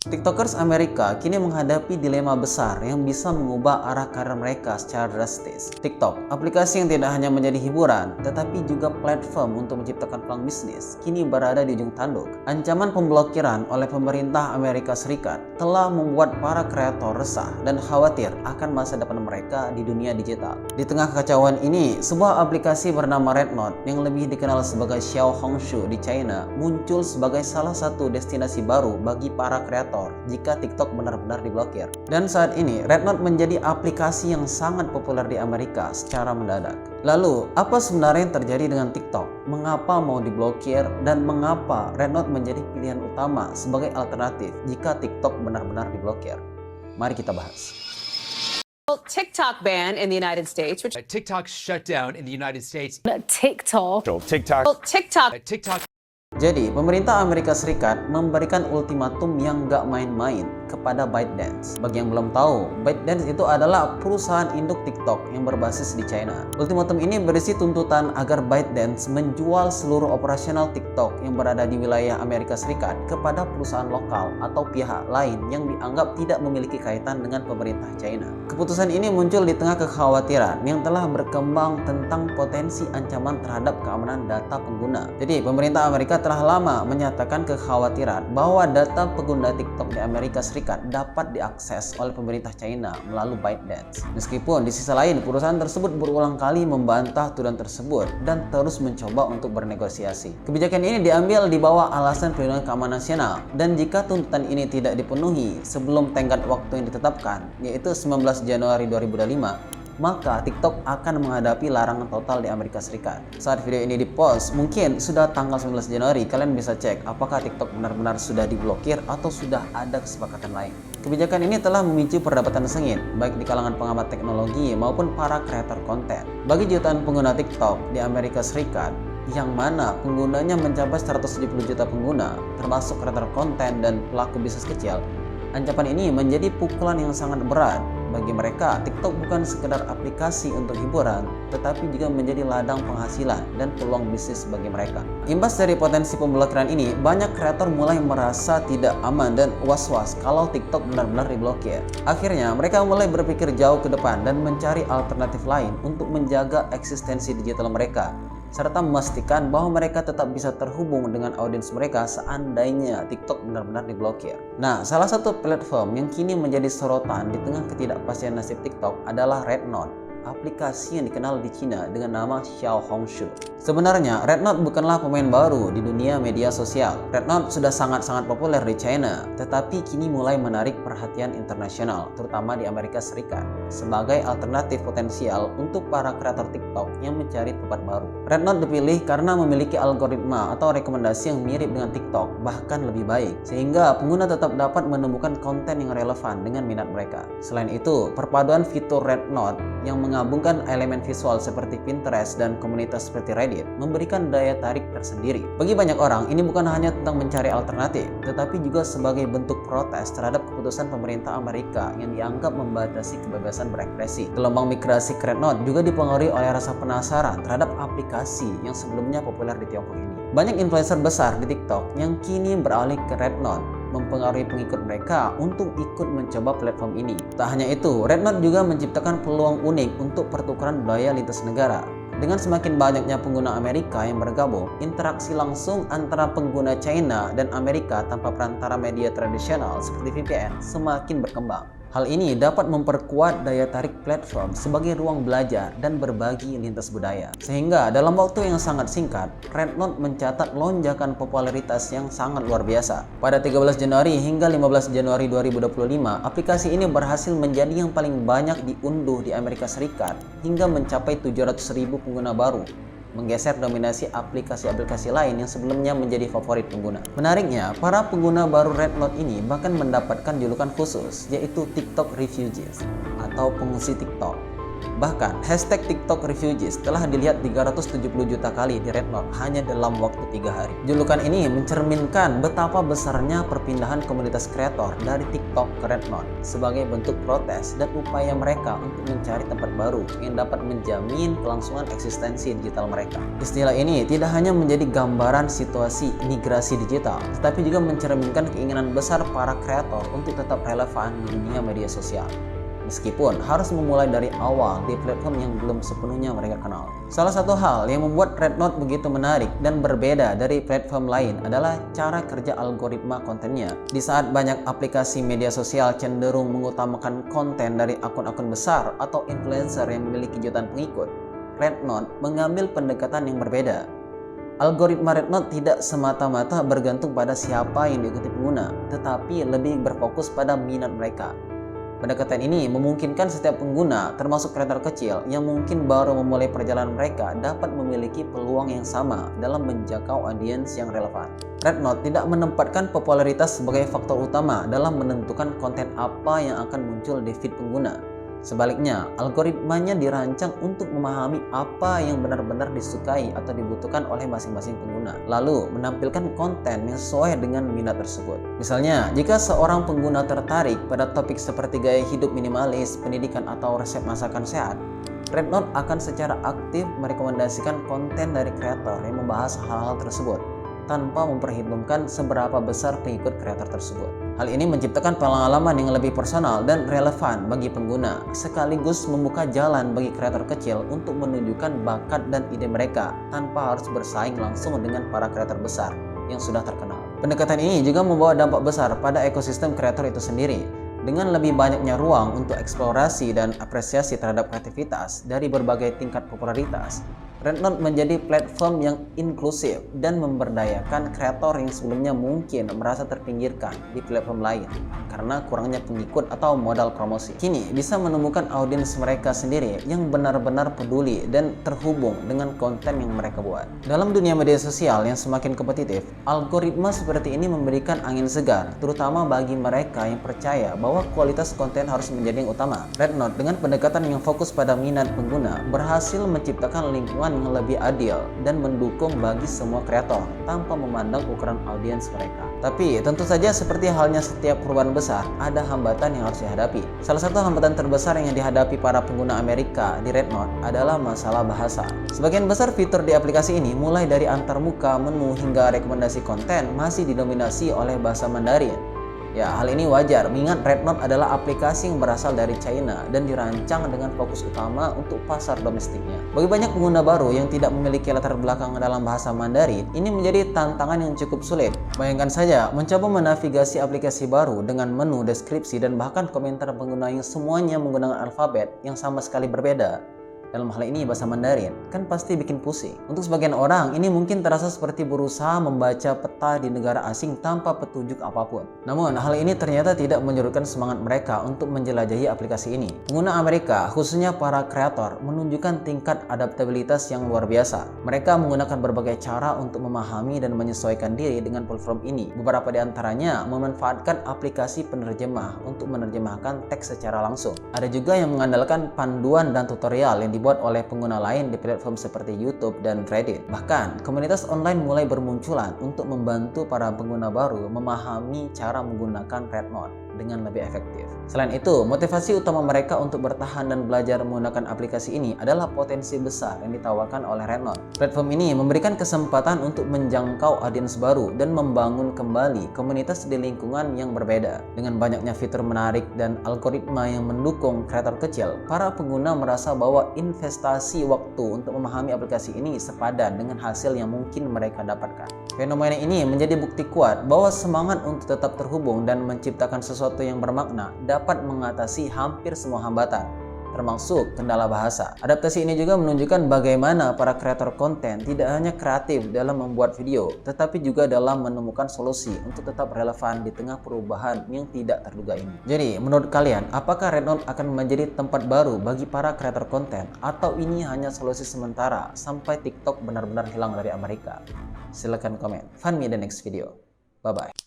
TikTokers Amerika kini menghadapi dilema besar yang bisa mengubah arah karir mereka secara drastis. TikTok, aplikasi yang tidak hanya menjadi hiburan, tetapi juga platform untuk menciptakan peluang bisnis, kini berada di ujung tanduk. Ancaman pemblokiran oleh pemerintah Amerika Serikat telah membuat para kreator resah dan khawatir akan masa depan mereka di dunia digital. Di tengah kekacauan ini, sebuah aplikasi bernama Rednote yang lebih dikenal sebagai Xiaohongshu di China muncul sebagai salah satu destinasi baru bagi para kreator jika TikTok benar-benar diblokir. Dan saat ini, Rednote menjadi aplikasi yang sangat populer di Amerika secara mendadak. Lalu, apa sebenarnya yang terjadi dengan TikTok? Mengapa mau diblokir dan mengapa Rednote menjadi pilihan utama sebagai alternatif jika TikTok benar-benar diblokir? Mari kita bahas. TikTok ban in the United States, which TikTok shut down in the United States. TikTok. TikTok. Jadi, pemerintah Amerika Serikat memberikan ultimatum yang gak main-main kepada ByteDance. Bagi yang belum tahu, ByteDance itu adalah perusahaan induk TikTok yang berbasis di China. Ultimatum ini berisi tuntutan agar ByteDance menjual seluruh operasional TikTok yang berada di wilayah Amerika Serikat kepada perusahaan lokal atau pihak lain yang dianggap tidak memiliki kaitan dengan pemerintah China. Keputusan ini muncul di tengah kekhawatiran yang telah berkembang tentang potensi ancaman terhadap keamanan data pengguna. Jadi, pemerintah Amerika telah lama menyatakan kekhawatiran bahwa data pengguna TikTok di Amerika Serikat dapat diakses oleh pemerintah China melalui ByteDance. Meskipun di sisi lain perusahaan tersebut berulang kali membantah tuduhan tersebut dan terus mencoba untuk bernegosiasi. Kebijakan ini diambil di bawah alasan perlindungan keamanan nasional, dan jika tuntutan ini tidak dipenuhi sebelum tenggat waktu yang ditetapkan, yaitu 19 Januari 2025, maka TikTok akan menghadapi larangan total di Amerika Serikat. Saat video ini dipost, mungkin sudah tanggal 19 Januari, kalian bisa cek apakah TikTok benar-benar sudah diblokir atau sudah ada kesepakatan lain. Kebijakan ini telah memicu perdebatan sengit, baik di kalangan pengamat teknologi maupun para kreator konten. Bagi jutaan pengguna TikTok di Amerika Serikat, yang mana penggunanya mencapai 170 juta pengguna, termasuk kreator konten dan pelaku bisnis kecil, ancaman ini menjadi pukulan yang sangat berat. Bagi mereka, TikTok bukan sekedar aplikasi untuk hiburan, tetapi juga menjadi ladang penghasilan dan peluang bisnis bagi mereka. Imbas dari potensi pemblokiran ini, banyak kreator mulai merasa tidak aman dan was-was kalau TikTok benar-benar diblokir. Akhirnya, mereka mulai berpikir jauh ke depan dan mencari alternatif lain untuk menjaga eksistensi digital mereka, serta memastikan bahwa mereka tetap bisa terhubung dengan audiens mereka seandainya TikTok benar-benar diblokir. Nah, salah satu platform yang kini menjadi sorotan di tengah ketidakpastian nasib TikTok adalah Rednote, aplikasi yang dikenal di Cina dengan nama Xiaohongshu. Sebenarnya, Rednote bukanlah pemain baru di dunia media sosial. Rednote sudah sangat-sangat populer di China, tetapi kini mulai menarik perhatian internasional, terutama di Amerika Serikat, sebagai alternatif potensial untuk para kreator TikTok yang mencari tempat baru. Rednote dipilih karena memiliki algoritma atau rekomendasi yang mirip dengan TikTok, bahkan lebih baik, sehingga pengguna tetap dapat menemukan konten yang relevan dengan minat mereka. Selain itu, perpaduan fitur Rednote yang menggabungkan elemen visual seperti Pinterest dan komunitas seperti Reddit memberikan daya tarik tersendiri. Bagi banyak orang, ini bukan hanya tentang mencari alternatif, tetapi juga sebagai bentuk protes terhadap keputusan pemerintah Amerika yang dianggap membatasi kebebasan berekspresi. Gelombang migrasi ke Rednote juga dipengaruhi oleh rasa penasaran terhadap aplikasi yang sebelumnya populer di Tiongkok ini. Banyak influencer besar di TikTok yang kini beralih ke Rednote, mempengaruhi pengikut mereka untuk ikut mencoba platform ini. Tak hanya itu, Rednote juga menciptakan peluang unik untuk pertukaran budaya lintas negara. Dengan semakin banyaknya pengguna Amerika yang bergabung, interaksi langsung antara pengguna China dan Amerika tanpa perantara media tradisional seperti VPN semakin berkembang. Hal ini dapat memperkuat daya tarik platform sebagai ruang belajar dan berbagi lintas budaya. Sehingga dalam waktu yang sangat singkat, Rednote mencatat lonjakan popularitas yang sangat luar biasa. Pada 13 Januari hingga 15 Januari 2025, aplikasi ini berhasil menjadi yang paling banyak diunduh di Amerika Serikat hingga mencapai 700.000 pengguna baru, menggeser dominasi aplikasi-aplikasi lain yang sebelumnya menjadi favorit pengguna. Menariknya, para pengguna baru Rednote ini bahkan mendapatkan julukan khusus, yaitu TikTok Refugees atau pengungsi TikTok. Bahkan, hashtag TikTok Refugees telah dilihat 370 juta kali di Rednote hanya dalam waktu 3 hari. Julukan ini mencerminkan betapa besarnya perpindahan komunitas kreator dari TikTok ke Rednote sebagai bentuk protes dan upaya mereka untuk mencari tempat baru yang dapat menjamin kelangsungan eksistensi digital mereka. Istilah ini tidak hanya menjadi gambaran situasi migrasi digital, tetapi juga mencerminkan keinginan besar para kreator untuk tetap relevan di dunia media sosial. Meskipun harus memulai dari awal di platform yang belum sepenuhnya mereka kenal. Salah satu hal yang membuat Rednote begitu menarik dan berbeda dari platform lain adalah cara kerja algoritma kontennya. Di saat banyak aplikasi media sosial cenderung mengutamakan konten dari akun-akun besar atau influencer yang memiliki jutaan pengikut, Rednote mengambil pendekatan yang berbeda. Algoritma Rednote tidak semata-mata bergantung pada siapa yang diikuti pengguna, tetapi lebih berfokus pada minat mereka. Pendekatan ini memungkinkan setiap pengguna, termasuk kreator kecil yang mungkin baru memulai perjalanan mereka, dapat memiliki peluang yang sama dalam menjangkau audiens yang relevan. Rednote tidak menempatkan popularitas sebagai faktor utama dalam menentukan konten apa yang akan muncul di feed pengguna. Sebaliknya, algoritmanya dirancang untuk memahami apa yang benar-benar disukai atau dibutuhkan oleh masing-masing pengguna, lalu menampilkan konten yang sesuai dengan minat tersebut. Misalnya, jika seorang pengguna tertarik pada topik seperti gaya hidup minimalis, pendidikan, atau resep masakan sehat, Rednote akan secara aktif merekomendasikan konten dari kreator yang membahas hal-hal tersebut, tanpa memperhitungkan seberapa besar pengikut kreator tersebut. Hal ini menciptakan pengalaman yang lebih personal dan relevan bagi pengguna, sekaligus membuka jalan bagi kreator kecil untuk menunjukkan bakat dan ide mereka tanpa harus bersaing langsung dengan para kreator besar yang sudah terkenal. Pendekatan ini juga membawa dampak besar pada ekosistem kreator itu sendiri. Dengan lebih banyaknya ruang untuk eksplorasi dan apresiasi terhadap kreativitas dari berbagai tingkat popularitas, Rednote menjadi platform yang inklusif dan memberdayakan kreator yang sebelumnya mungkin merasa terpinggirkan di platform lain karena kurangnya pengikut atau modal promosi. Kini bisa menemukan audiens mereka sendiri yang benar-benar peduli dan terhubung dengan konten yang mereka buat. Dalam dunia media sosial yang semakin kompetitif, algoritma seperti ini memberikan angin segar, terutama bagi mereka yang percaya bahwa kualitas konten harus menjadi yang utama. Rednote dengan pendekatan yang fokus pada minat pengguna berhasil menciptakan lingkungan yang lebih adil dan mendukung bagi semua kreator tanpa memandang ukuran audiens mereka. Tapi tentu saja seperti halnya setiap perubahan besar, ada hambatan yang harus dihadapi. Salah satu hambatan terbesar yang dihadapi para pengguna Amerika di Rednote adalah masalah bahasa. Sebagian besar fitur di aplikasi ini, mulai dari antarmuka, menu, hingga rekomendasi konten, masih didominasi oleh bahasa Mandarin. Ya, hal ini wajar mengingat Rednote adalah aplikasi yang berasal dari China dan dirancang dengan fokus utama untuk pasar domestiknya. Bagi banyak pengguna baru yang tidak memiliki latar belakang dalam bahasa Mandarin, ini menjadi tantangan yang cukup sulit. Bayangkan saja mencoba menavigasi aplikasi baru dengan menu, deskripsi, dan bahkan komentar pengguna yang semuanya menggunakan alfabet yang sama sekali berbeda. Dalam hal ini bahasa Mandarin, kan pasti bikin pusing. Untuk sebagian orang, ini mungkin terasa seperti berusaha membaca peta di negara asing tanpa petunjuk apapun. Namun, hal ini ternyata tidak menyurutkan semangat mereka untuk menjelajahi aplikasi ini. Pengguna Amerika, khususnya para kreator, menunjukkan tingkat adaptabilitas yang luar biasa. Mereka menggunakan berbagai cara untuk memahami dan menyesuaikan diri dengan platform ini. Beberapa di antaranya memanfaatkan aplikasi penerjemah untuk menerjemahkan teks secara langsung. Ada juga yang mengandalkan panduan dan tutorial yang dibuat oleh pengguna lain di platform seperti YouTube dan Reddit. Bahkan, komunitas online mulai bermunculan untuk membantu para pengguna baru memahami cara menggunakan Rednote dengan lebih efektif. Selain itu, motivasi utama mereka untuk bertahan dan belajar menggunakan aplikasi ini adalah potensi besar yang ditawarkan oleh Rednote. Platform ini memberikan kesempatan untuk menjangkau audiens baru dan membangun kembali komunitas di lingkungan yang berbeda. Dengan banyaknya fitur menarik dan algoritma yang mendukung kreator kecil, para pengguna merasa bahwa investasi waktu untuk memahami aplikasi ini sepadan dengan hasil yang mungkin mereka dapatkan. Fenomena ini menjadi bukti kuat bahwa semangat untuk tetap terhubung dan menciptakan sesuatu yang bermakna dapat mengatasi hampir semua hambatan, termasuk kendala bahasa. Adaptasi ini juga menunjukkan bagaimana para kreator konten tidak hanya kreatif dalam membuat video, tetapi juga dalam menemukan solusi untuk tetap relevan di tengah perubahan yang tidak terduga ini. Jadi, menurut kalian, apakah Rednote akan menjadi tempat baru bagi para kreator konten, atau ini hanya solusi sementara sampai TikTok benar-benar hilang dari Amerika? Silahkan komen. Find me in the next video. Bye-bye.